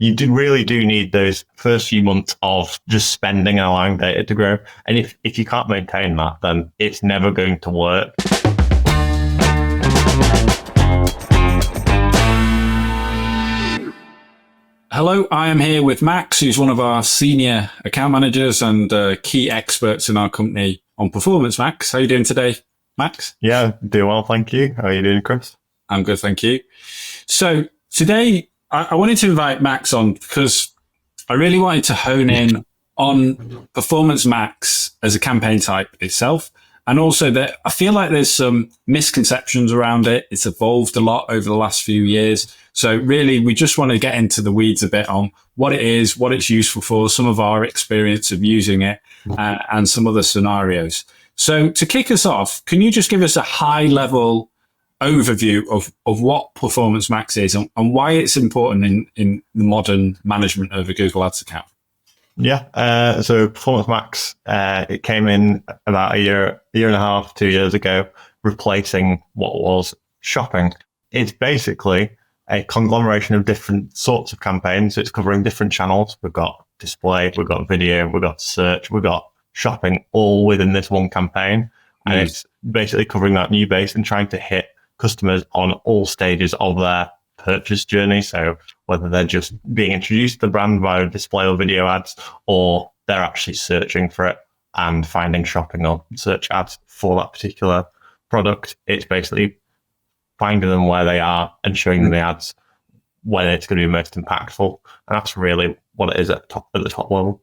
really do need those first few months of just spending and allowing data to grow. And if you can't maintain that, then it's never going to work. Hello, I am here with Max, who's one of our senior account managers and key experts in our company on performance. Max, how are you doing today, Max? Yeah, doing well, thank you. How are you doing, Chris? I'm good, thank you. So today, I wanted to invite Max on because I really wanted to hone in on Performance Max as a campaign type itself. And also that I feel like there's some misconceptions around it. It's evolved a lot over the last few years. So really, we just want to get into the weeds a bit on what it is, what it's useful for, some of our experience of using it, and some other scenarios. So to kick us off, can you just give us a high level overview of what Performance Max is and why it's important in the modern management of a Google Ads account? Yeah, so Performance Max, it came in about a year and a half, 2 years ago, replacing what was shopping. It's basically a conglomeration of different sorts of campaigns. It's covering different channels. We've got display, we've got video, we've got search, we've got shopping, all within this one campaign. And it's basically covering that new base and trying to hit customers on all stages of their purchase journey. So whether they're just being introduced to the brand via display or video ads, or they're actually searching for it and finding shopping or search ads for that particular product, it's basically finding them where they are and showing them the ads when it's going to be most impactful. And that's really what it is at the top level.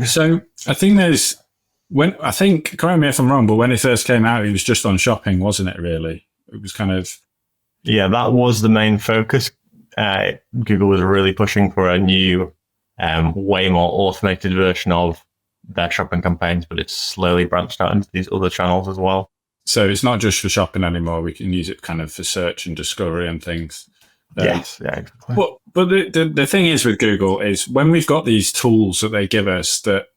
So I think correct me if I'm wrong, but when it first came out, it was just on shopping, wasn't it, really? It was kind of... Yeah, that was the main focus. Google was really pushing for a new, way more automated version of their shopping campaigns, but it's slowly branched out into these other channels as well. So it's not just for shopping anymore. We can use it kind of for search and discovery and things. Yes, yeah, exactly. But the thing is with Google is when we've got these tools that they give us that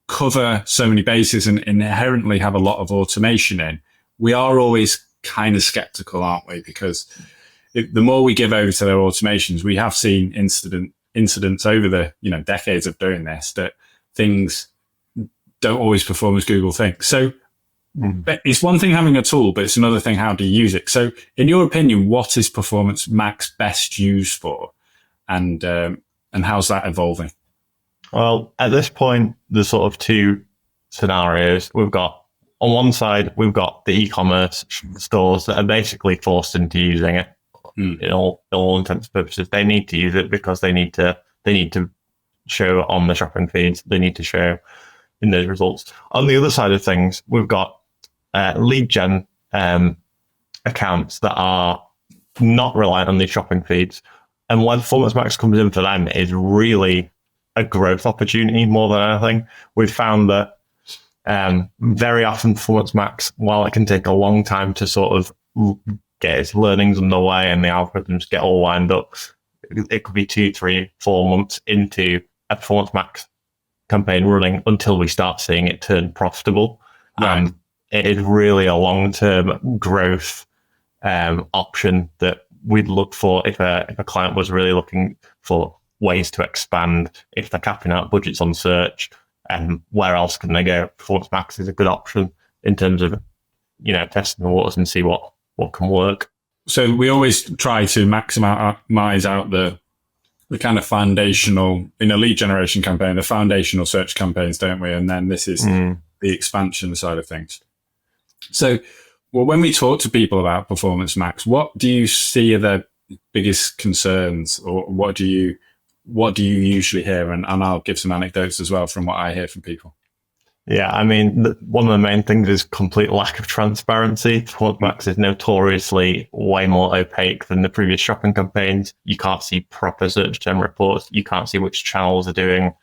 cover so many bases and inherently have a lot of automation in, we are always kind of skeptical, aren't we? Because the more we give over to their automations, we have seen incidents over the decades of doing this that things don't always perform as Google thinks. So it's one thing having a tool, but it's another thing how to use it. So in your opinion, what is Performance Max best used for, and how's that evolving? Well, at this point, there's sort of two scenarios. We've got, on one side, we've got the e-commerce stores that are basically forced into using it. In all intents and purposes, they need to use it because they need to show on the shopping feeds. They need to show in those results. On the other side of things, we've got lead gen accounts that are not reliant on these shopping feeds. And when Performance Max comes in for them, is really a growth opportunity more than anything. We've found that very often Performance Max, while it can take a long time to sort of get its learnings underway and the algorithms get all lined up, it could be 2, 3, 4 months into a Performance Max campaign running until we start seeing it turn profitable. Right. And it is really a long-term growth option that we'd look for if a client was really looking for ways to expand, if they're capping out budgets on search, and where else can they go. Performance Max is a good option in terms of, testing the waters and see what can work. So we always try to maximize out the kind of foundational, in a lead generation campaign, the foundational search campaigns, don't we? And then this is the expansion side of things. So, when we talk to people about Performance Max, what do you see are the biggest concerns, or what do you usually hear? And I'll give some anecdotes as well from what I hear from people. Yeah, I mean, one of the main things is complete lack of transparency. Performance Max is notoriously way more opaque than the previous shopping campaigns. You can't see proper search term reports. You can't see which channels are doing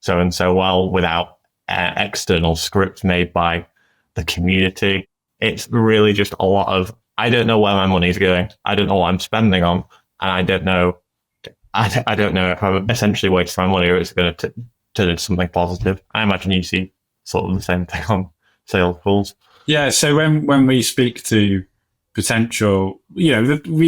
so and so well without external scripts made by the community. It's really just a lot of, I don't know where my money's going. I don't know what I'm spending on. And I don't know if I'm essentially wasting my money or it's going to turn into something positive. I imagine you see sort of the same thing on sales tools. Yeah. So when we speak to potential, we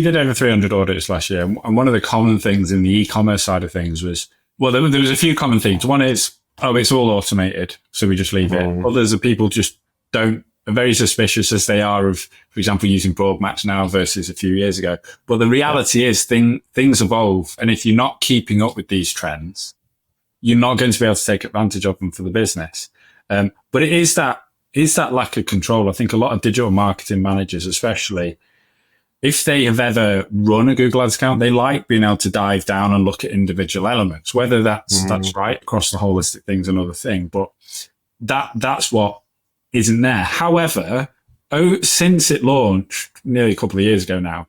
did over 300 audits last year. And one of the common things in the e-commerce side of things was, well, there was a few common things. One is, it's all automated, so we just leave it. Others are people just are very suspicious as they are of, for example, using broad match now versus a few years ago. But the reality is things evolve. And if you're not keeping up with these trends, you're not going to be able to take advantage of them for the business. But it is that lack of control. I think a lot of digital marketing managers, especially if they have ever run a Google Ads account, they like being able to dive down and look at individual elements. Whether that's right across the holistic thing's another thing, but that's what isn't there. However, since it launched nearly a couple of years ago now,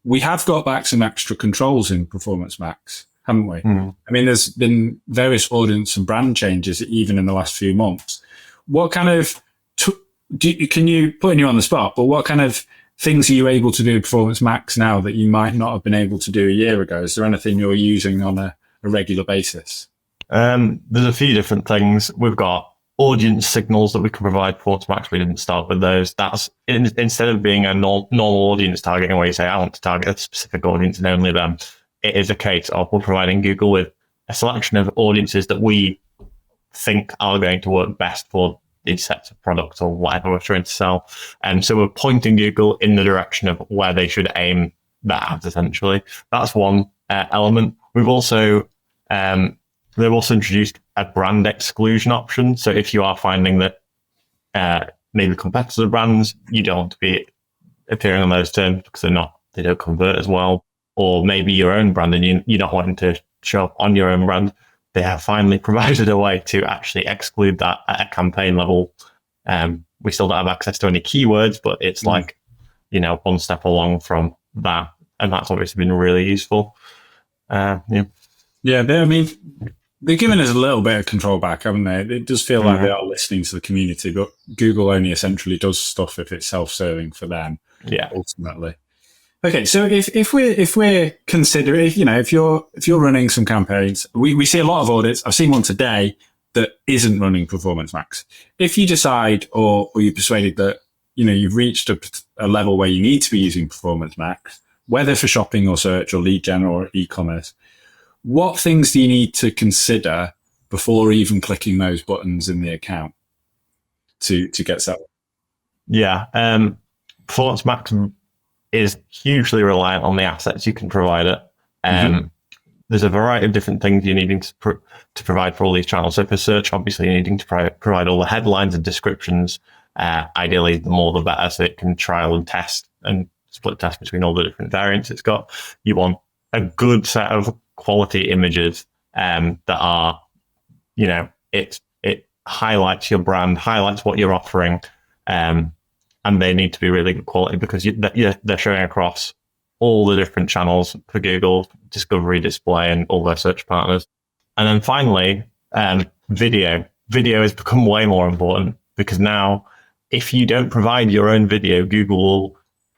we have got back some extra controls in Performance Max, haven't we? I mean, there's been various audience and brand changes even in the last few months. What kind of, can you, putting you on the spot, but what kind of things are you able to do in Performance Max now that you might not have been able to do a year ago? Is there anything you're using on a regular basis? There's a few different things. We've got audience signals that we can provide. Performance Max, we didn't start with those. That's instead of being a normal audience targeting where you say, I want to target a specific audience and only them. It is a case of we're providing Google with a selection of audiences that we think are going to work best for these sets of products or whatever we're trying to sell. And so we're pointing Google in the direction of where they should aim their ads, essentially. That's one element. They've also introduced a brand exclusion option. So if you are finding that maybe competitor brands, you don't want to be appearing on those terms because they don't convert as well. Or maybe your own brand and you're not wanting to show up on your own brand. They have finally provided a way to actually exclude that at a campaign level. We still don't have access to any keywords, but it's like, one step along from that. And that's obviously been really useful. Yeah, they've given us a little bit of control back, haven't they? It does feel like they are listening to the community, but Google only essentially does stuff if it's self-serving for them. Yeah, ultimately. Okay, so if we're considering, if you're running some campaigns, we see a lot of audits. I've seen one today that isn't running Performance Max. If you decide or you're persuaded that you've reached a level where you need to be using Performance Max, whether for shopping or search or lead gen or e-commerce, what things do you need to consider before even clicking those buttons in the account to get set up? Yeah, Performance Max is hugely reliant on the assets you can provide it. There's a variety of different things you're needing to provide for all these channels. So for search, obviously, you're needing to provide all the headlines and descriptions. Ideally, the more the better, so it can trial and test and split test between all the different variants it's got. You want a good set of quality images that are, it highlights your brand, highlights what you're offering, and they need to be really good quality because they're showing across all the different channels for Google, discovery, display, and all their search partners. And then finally, video. Video has become way more important because now if you don't provide your own video, Google will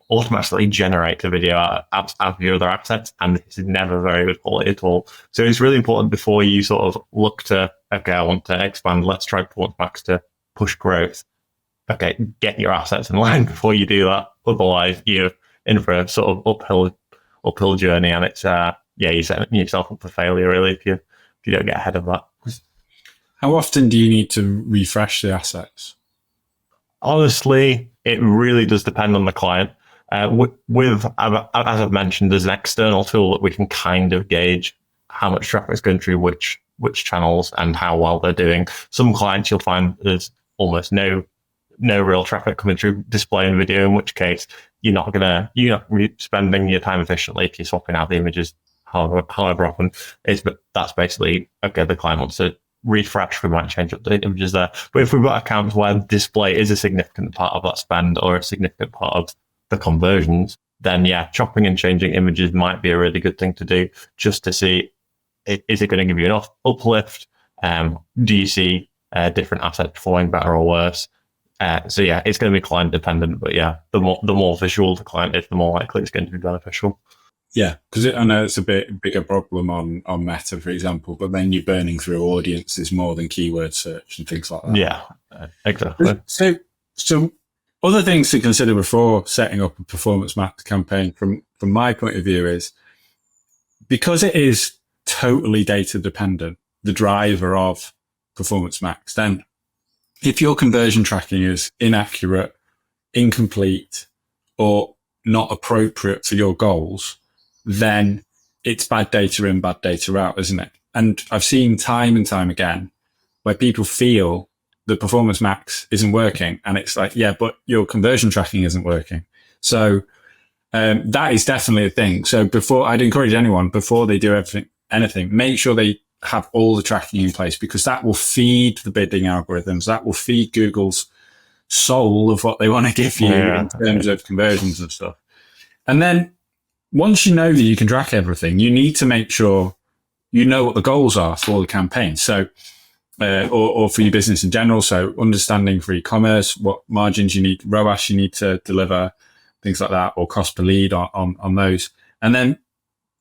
automatically generate a video out of your other assets, and this is never very good quality at all. So it's really important before you sort of look to, okay, I want to expand, let's try Performance Max to push growth. Okay, get your assets in line before you do that. Otherwise, you're in for a sort of uphill journey, and it's you're setting yourself up for failure really if you don't get ahead of that. How often do you need to refresh the assets? Honestly, it really does depend on the client. As I've mentioned, there's an external tool that we can kind of gauge how much traffic is going through which channels and how well they're doing. Some clients you'll find there's almost no real traffic coming through display and video, in which case you're not spending your time efficiently if you're swapping out the images however often. That's basically, okay, the client wants to refresh, we might change up the images there. But if we've got accounts where display is a significant part of that spend or a significant part of the conversions, then chopping and changing images might be a really good thing to do just to see, is it going to give you enough uplift? Do you see different assets performing better or worse? It's going to be client dependent, but the more visual the client is, the more likely it's going to be beneficial. Yeah, because I know it's a bit bigger problem on Meta, for example, but then you're burning through audiences more than keyword search and things like that. Yeah, exactly. So Other things to consider before setting up a Performance Max campaign from my point of view is, because it is totally data dependent, the driver of Performance Max, then if your conversion tracking is inaccurate, incomplete, or not appropriate for your goals, then it's bad data in, bad data out, isn't it? And I've seen time and time again where people feel the Performance Max isn't working, and it's like, yeah, but your conversion tracking isn't working. So that is definitely a thing. So I'd encourage anyone, before they do anything, make sure they have all the tracking in place, because that will feed the bidding algorithms. That will feed Google's soul of what they want to give you in terms of conversions and stuff. And then once you know that you can track everything, you need to make sure you know what the goals are for the campaign. So, or for your business in general. So understanding for e-commerce, what margins you need, ROAS you need to deliver, things like that, or cost per lead on those. And then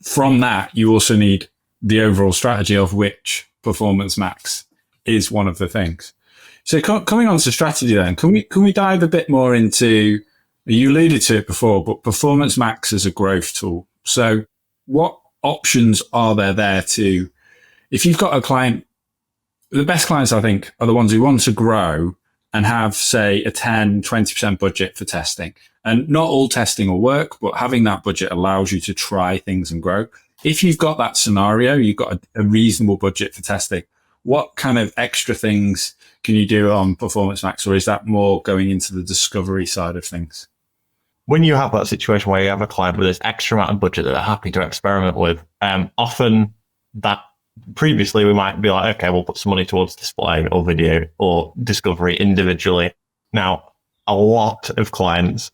from that, you also need the overall strategy, of which Performance Max is one of the things. So coming on to strategy then, can we dive a bit more into, you alluded to it before, but Performance Max as a growth tool. So what options are there to, if you've got a client, the best clients I think are the ones who want to grow and have, say, a 10, 20% budget for testing. And not all testing will work, but having that budget allows you to try things and grow. If you've got that scenario, you've got a reasonable budget for testing, what kind of extra things can you do on Performance Max, or is that more going into the discovery side of things? When you have that situation where you have a client with this extra amount of budget that they're happy to experiment with, often that previously we might be like, okay, we'll put some money towards display or video or discovery individually. Now, a lot of clients,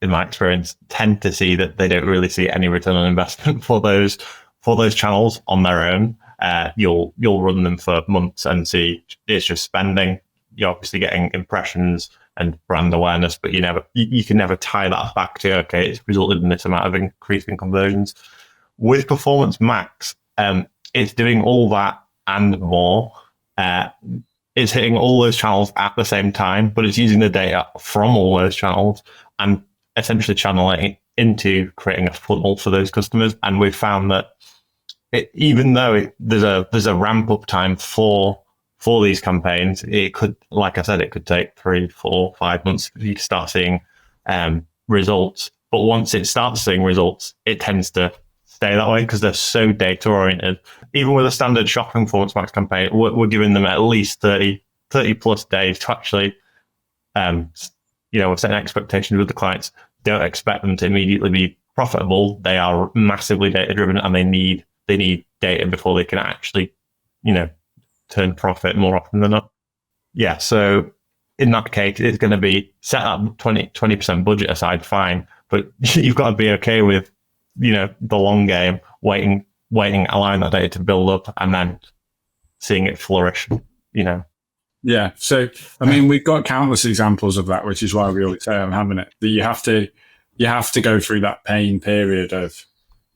in my experience, tend to see that they don't really see any return on investment for those channels on their own. You'll run them for months and see it's just spending. You're obviously getting impressions and brand awareness, but you can never tie that back to, okay, it's resulted in this amount of increase in conversions. With Performance Max, it's doing all that and more. It's hitting all those channels at the same time, but it's using the data from all those channels and essentially channeling it into creating a funnel for those customers. And we've found that even though there's a ramp up time for these campaigns, it could, like I said, it could take 3, 4, 5 months for you to start seeing results. But once it starts seeing results, it tends to stay that way because they're so data oriented. Even with a standard shopping Performance Max campaign, we're giving them at least 30 plus days to actually, we're setting expectations with the clients. Don't expect them to immediately be profitable. They are massively data driven, and they need data before they can actually, turn profit more often than not. Yeah. So in that case, it's going to be set up 20% budget aside, fine. But you've got to be okay with, the long game, waiting, allowing that data to build up and then seeing it flourish, Yeah. So, I mean, we've got countless examples of that, which is why we always say I'm having it, that you have to go through that pain period of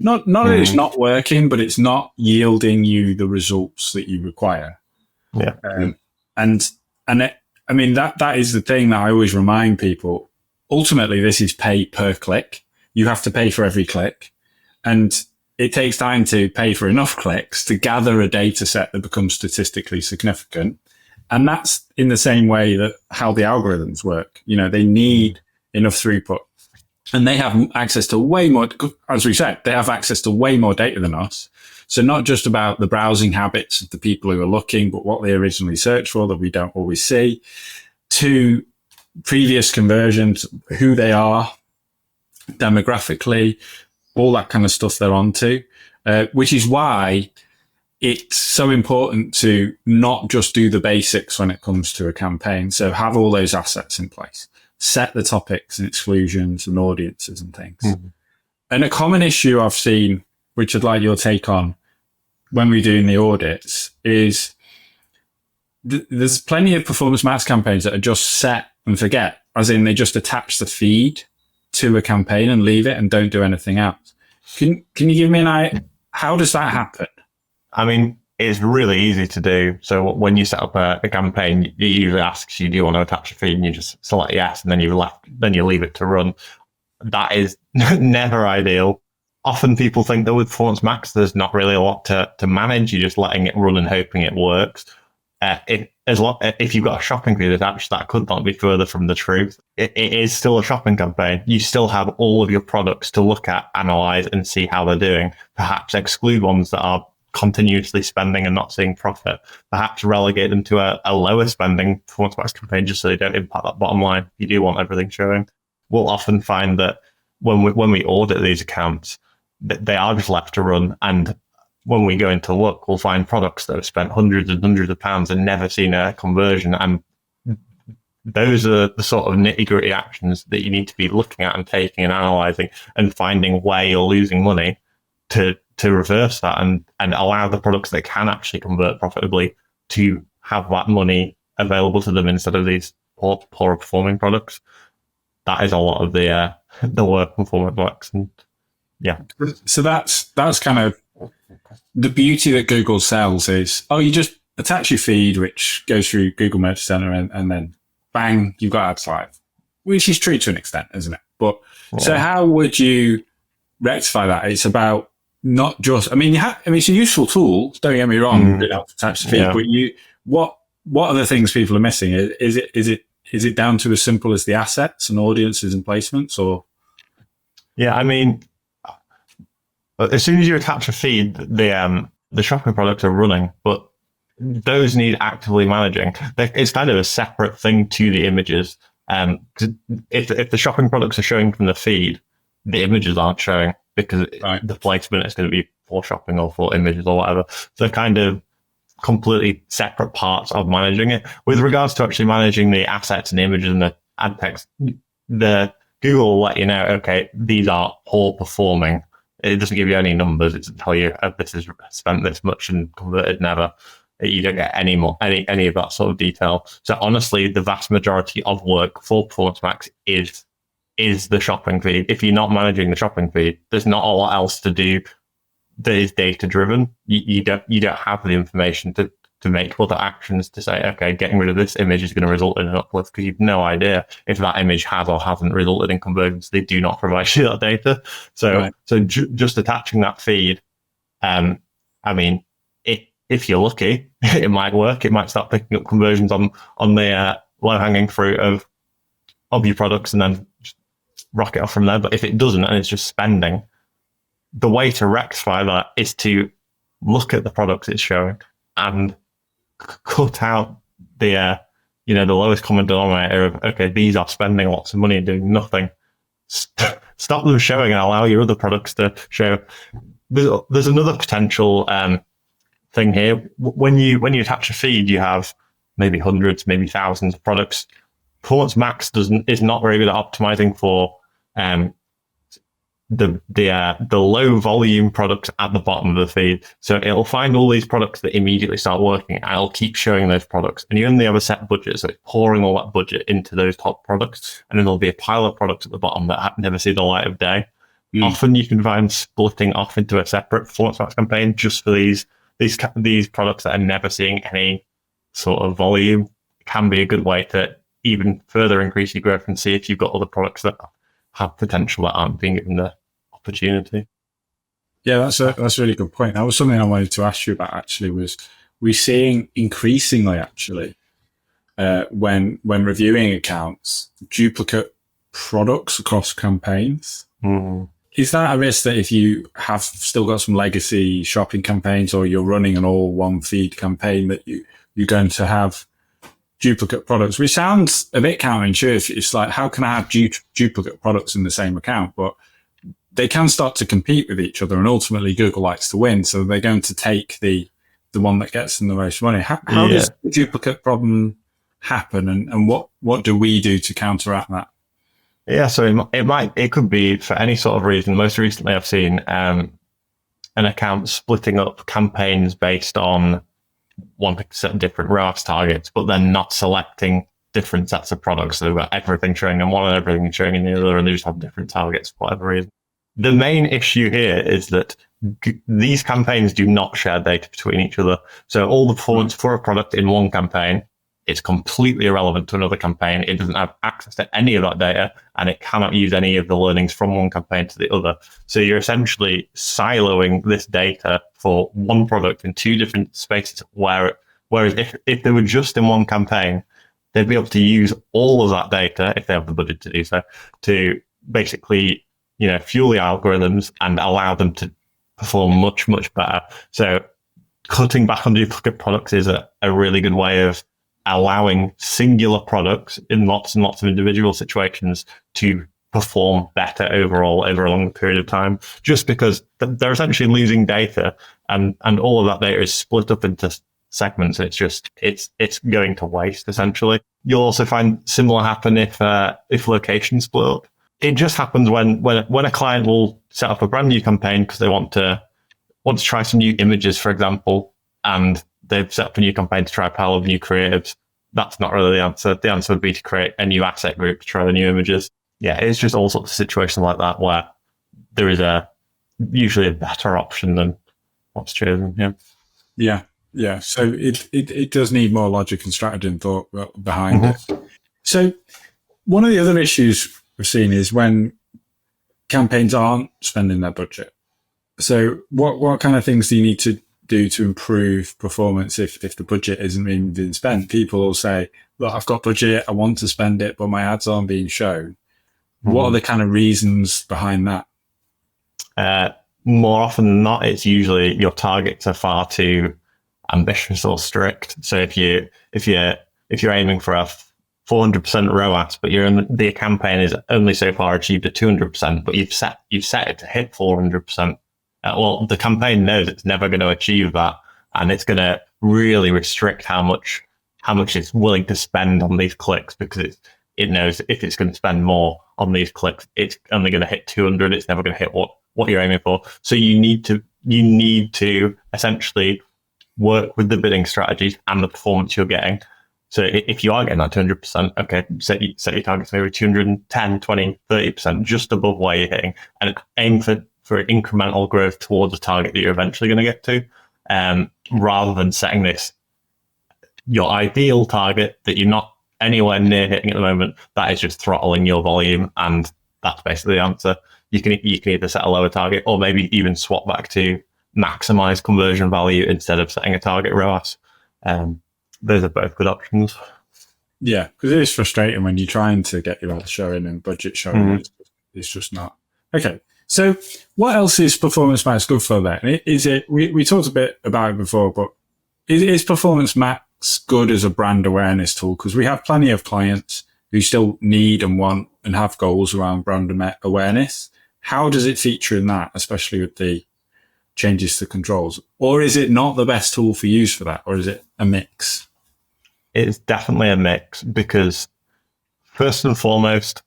not that it's not working, but it's not yielding you the results that you require. Yeah. That is the thing that I always remind people. Ultimately, this is pay per click. You have to pay for every click, and it takes time to pay for enough clicks to gather a data set that becomes statistically significant. And that's in the same way that how the algorithms work. They need enough throughput, and they have access to way more, as we said, they have access to way more data than us. So not just about the browsing habits of the people who are looking, but what they originally searched for that we don't always see, to previous conversions, who they are, demographically, all that kind of stuff they're onto, which is why it's so important to not just do the basics when it comes to a campaign. So have all those assets in place, set the topics and exclusions and audiences and things. Mm-hmm. And a common issue I've seen, which I'd like your take on when we're doing the audits, is there's plenty of Performance Max campaigns that are just set and forget, as in they just attach the feed to a campaign and leave it and don't do anything else. Can you give me an idea? How does that happen? I mean, it's really easy to do. So when you set up a campaign, it usually asks you, do you want to attach a feed? And you just select yes, and then you leave it to run. That is never ideal. Often people think that with Performance Max, there's not really a lot to manage. You're just letting it run and hoping it works. If you've got a shopping feed attached, that could not be further from the truth. It is still a shopping campaign. You still have all of your products to look at, analyze, and see how they're doing. Perhaps exclude ones that are continuously spending and not seeing profit. Perhaps relegate them to a lower spending Performance Max campaign just so they don't impact that bottom line. You do want everything showing. We'll often find that when we audit these accounts, they are just left to run, and when we go into look, we'll find products that have spent hundreds and hundreds of pounds and never seen a conversion. And those are the sort of nitty-gritty actions that you need to be looking at and taking and analysing and finding where you're losing money to reverse that and allow the products that can actually convert profitably to have that money available to them instead of these poorer performing products. That is a lot of the work in Performance Max. And yeah. So that's kind of the beauty that Google sells is, you just attach your feed, which goes through Google Merchant Center, and then bang, you've got ads live, which is true to an extent, isn't it? But so how would you rectify that? It's about not just, it's a useful tool. Don't get me wrong, being able to attach the feed, but what other things people are missing? Is it down to as simple as the assets and audiences and placements, or? Yeah, as soon as you attach a feed, the shopping products are running, but those need actively managing. It's kind of a separate thing to the images. If the shopping products are showing from the feed, the images aren't showing because the placement is going to be for shopping or for images or whatever. So kind of completely separate parts of managing it. With regards to actually managing the assets and the images and the ad text, the Google will let you know, okay, these are poor performing. It doesn't give you any numbers. It doesn't tell you this has spent this much and converted never. You don't get any of that sort of detail. So honestly, the vast majority of work for Performance Max is the shopping feed. If you're not managing the shopping feed, there's not a lot else to do that is data driven. You don't have the information to make other actions to say, okay, getting rid of this image is going to result in an uplift, because you've no idea if that image has or hasn't resulted in conversions. They do not provide you that data. So just attaching that feed, if you're lucky, it might work. It might start picking up conversions on the low-hanging fruit of your products and then just rocket off from there. But if it doesn't and it's just spending, the way to rectify that is to look at the products it's showing and cut out the lowest common denominator of, okay, these are spending lots of money and doing nothing. Stop them showing and allow your other products to show. There's another potential thing here. When you attach a feed, you have maybe hundreds, maybe thousands of products. Performance Max is not very good at optimizing for the low volume products at the bottom of the feed. So it'll find all these products that immediately start working, and it'll keep showing those products. And you only have a set budget, so it's pouring all that budget into those top products. And then there'll be a pile of products at the bottom that never see the light of day. Often you can find splitting off into a separate Performance Max campaign just for these products that are never seeing any sort of volume. It can be a good way to even further increase your growth and see if you've got other products that have potential that aren't being given the opportunity. Yeah, that's a really good point. That was something I wanted to ask you about, actually, was we're seeing increasingly, actually, when reviewing accounts, duplicate products across campaigns. Is that a risk that if you have still got some legacy shopping campaigns, or you're running an all one feed campaign, that you're going to have duplicate products, which sounds a bit counterintuitive. It's like, how can I have duplicate products in the same account? But they can start to compete with each other, and ultimately Google likes to win. So they're going to take the one that gets them the most money. How does the duplicate problem happen, and what do we do to counteract that? Yeah, so it could be for any sort of reason. Most recently, I've seen an account splitting up campaigns based on wanting to set different ROAS targets, but then not selecting different sets of products. So they've got everything showing in one and everything showing in the other, and they just have different targets for whatever reason. The main issue here is that these campaigns do not share data between each other. So all the performance for a product in one campaign, it's completely irrelevant to another campaign. It doesn't have access to any of that data, and it cannot use any of the learnings from one campaign to the other. So you're essentially siloing this data for one product in two different spaces, whereas if they were just in one campaign, they'd be able to use all of that data, if they have the budget to do so, to basically, fuel the algorithms and allow them to perform much, much better. So cutting back on duplicate products is a really good way of allowing singular products in lots and lots of individual situations to perform better overall over a long period of time, just because they're essentially losing data, and all of that data is split up into segments. It's going to waste essentially. You'll also find similar happen if locations split up. It just happens when a client will set up a brand new campaign because they want to try some new images, for example, and they've set up a new campaign to try a pile of new creatives. That's not really the answer. The answer would be to create a new asset group to try the new images. Yeah, it's just all sorts of situations like that where there is usually a better option than what's chosen. Yeah. Yeah. So it does need more logic and strategy and thought behind it. So one of the other issues we've seen is when campaigns aren't spending their budget. So what kind of things do you need to do to improve performance if the budget isn't even being spent? People will say, look, I've got budget, I want to spend it, but my ads aren't being shown. What are the kind of reasons behind that? More often than not, it's usually your targets are far too ambitious or strict. So if you're aiming for a 400% ROAS, but the campaign is only so far achieved at 200%, but you've set it to hit 400%. Well, the campaign knows it's never going to achieve that, and it's going to really restrict how much it's willing to spend on these clicks, because it knows if it's going to spend more on these clicks, it's only going to hit 200. It's never going to hit what you're aiming for. So you need to essentially work with the bidding strategies and the performance you're getting. So if you are getting that 200%, okay, set your targets maybe 210, 20, 30%, just above where you're hitting, and aim for incremental growth towards the target that you're eventually going to get to, rather than setting your ideal target that you're not anywhere near hitting at the moment. That is just throttling your volume, and that's basically the answer. You can either set a lower target or maybe even swap back to maximize conversion value instead of setting a target ROAS. Those are both good options. Yeah, because it is frustrating when you're trying to get your ads showing and budget showing. It's just not. Okay, so what else is Performance Max good for then? Is it, we talked a bit about it before, but is Performance Max good as a brand awareness tool? Because we have plenty of clients who still need and want and have goals around brand awareness. How does it feature in that, especially with the changes to controls? Or is it not the best tool for use for that? Or is it a mix? It's definitely a mix, because first and foremost,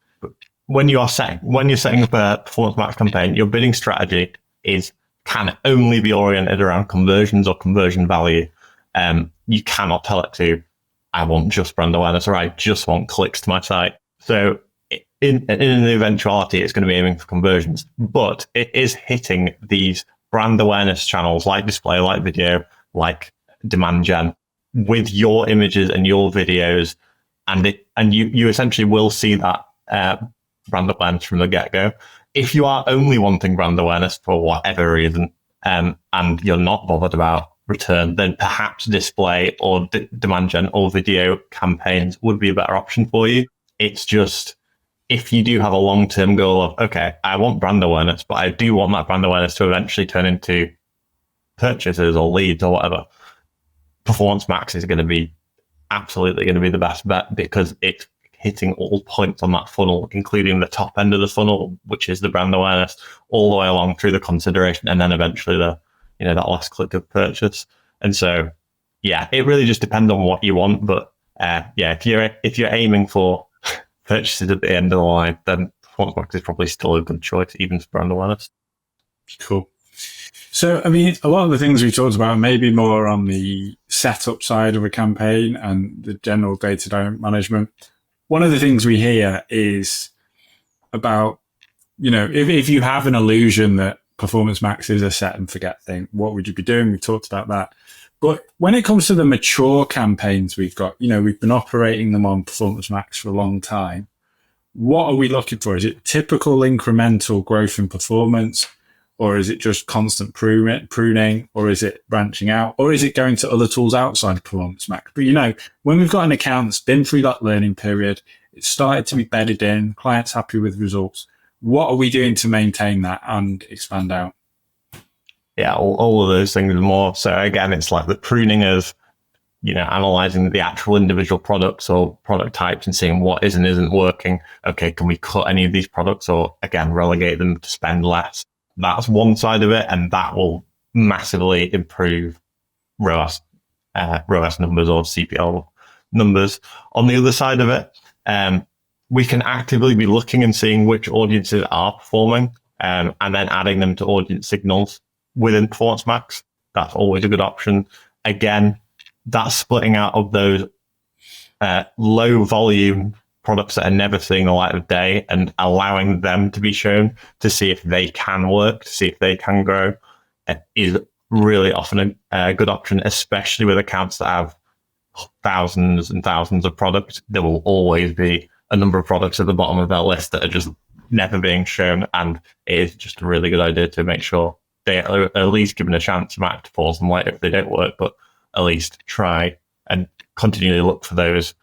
when you're setting up a Performance Max campaign, your bidding strategy can only be oriented around conversions or conversion value. You cannot tell it to, I want just brand awareness, or I just want clicks to my site. So in the eventuality, it's going to be aiming for conversions, but it is hitting these brand awareness channels like display, like video, like demand gen, with your images and your videos, and you essentially will see that brand awareness from the get-go. If you are only wanting brand awareness for whatever reason, and you're not bothered about return, then perhaps display or demand gen or video campaigns would be a better option for you. It's just, if you do have a long-term goal of, okay, I want brand awareness, but I do want that brand awareness to eventually turn into purchases or leads or whatever, Performance Max is going to be absolutely going to be the best bet, because it's hitting all points on that funnel, including the top end of the funnel, which is the brand awareness, all the way along through the consideration, and then eventually that last click of purchase. And so, yeah, it really just depends on what you want. But if you're aiming for purchases at the end of the line, then Performance Max is probably still a good choice, even for brand awareness. Cool. So, I mean, a lot of the things we talked about may be more on the setup side of a campaign and the general day-to-day management. One of the things we hear is about, if you have an illusion that Performance Max is a set and forget thing. What would you be doing? We talked about that. But when it comes to the mature campaigns we've got, we've been operating them on Performance Max for a long time. What are we looking for? Is it typical incremental growth in performance? Or is it just constant pruning? Or is it branching out? Or is it going to other tools outside of Performance Max? But when we've got an account that's been through that learning period, it's started to be bedded in, clients happy with results, what are we doing to maintain that and expand out? Yeah, all of those things and more. So again, it's like the pruning of, analyzing the actual individual products or product types and seeing what is and isn't working. Okay, can we cut any of these products or again, relegate them to spend less? That's one side of it. And that will massively improve ROAS numbers or CPL numbers. On the other side of it, we can actively be looking and seeing which audiences are performing and then adding them to audience signals within Performance Max. That's always a good option. Again, that's splitting out of those low volume products that are never seeing the light of day and allowing them to be shown to see if they can work, to see if they can grow, is really often a good option, especially with accounts that have thousands and thousands of products. There will always be a number of products at the bottom of that list that are just never being shown, and it is just a really good idea to make sure they are at least given a chance. You might have to pause them later if they don't work, but at least try and continually look for those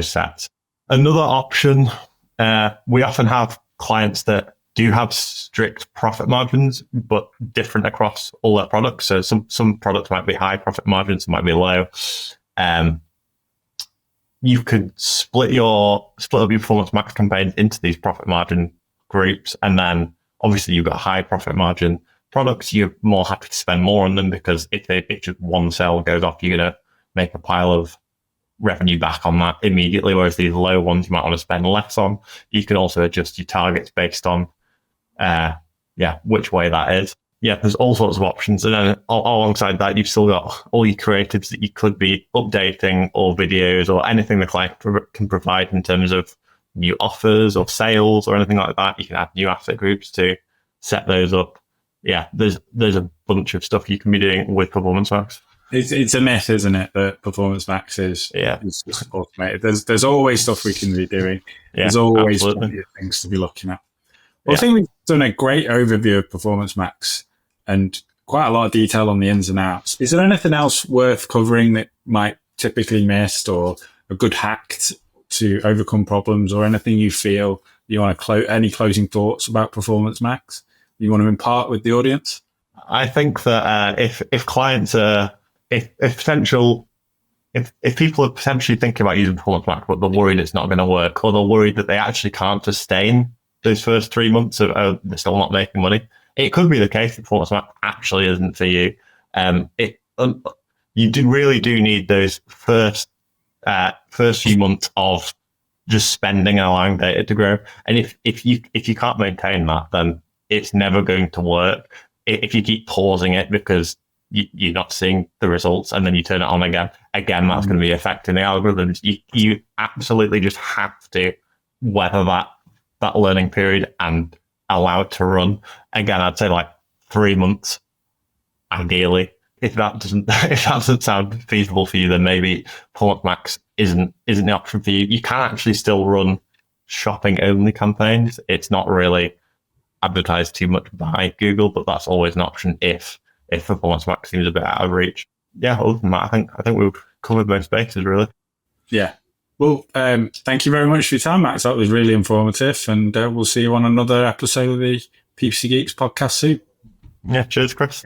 sets. Another option, we often have clients that do have strict profit margins, but different across all their products. So some products might be high profit margins, some might be low. You could split up your Performance Max campaigns into these profit margin groups, and then obviously you've got high profit margin products. You're more happy to spend more on them because if just one sale goes off, you're gonna make a pile of revenue back on that immediately. Whereas these low ones you might want to spend less on. You can also adjust your targets based on which way that is. Yeah, there's all sorts of options. And then alongside that, you've still got all your creatives that you could be updating, or videos, or anything the client can provide in terms of new offers or sales or anything like that. You can add new asset groups to set those up. Yeah, there's a bunch of stuff you can be doing with Performance Max. It's a myth, isn't it, that Performance Max is just automated. There's always stuff we can be doing. Yeah, there's always things to be looking at. Well, I think we've done a great overview of Performance Max and quite a lot of detail on the ins and outs. Is there anything else worth covering that might typically missed, or a good hack to overcome problems, or anything you feel you want to any closing thoughts about Performance Max you want to impart with the audience? I think that if clients are if people are potentially thinking about using Performance Max, but they're worried it's not going to work, or they're worried that they actually can't sustain those first 3 months of they're still not making money, it could be the case that Performance Max actually isn't for you. You really do need those first few months of just spending and allowing data to grow. And if you can't maintain that, then it's never going to work. If you keep pausing it because you're not seeing the results, and then you turn it on again, that's going to be affecting the algorithms. You absolutely just have to weather that learning period and allow it to run. Again, I'd say like 3 months, ideally. If that doesn't sound feasible for you, then maybe Performance Max isn't the option for you. You can actually still run shopping only campaigns. It's not really advertised too much by Google, but that's always an option if Performance Max seems a bit out of reach. Yeah, other than that, I think we've covered most bases, really. Yeah. Well, thank you very much for your time, Max. That was really informative, and we'll see you on another episode of the PPC Geeks podcast soon. Yeah, cheers, Chris.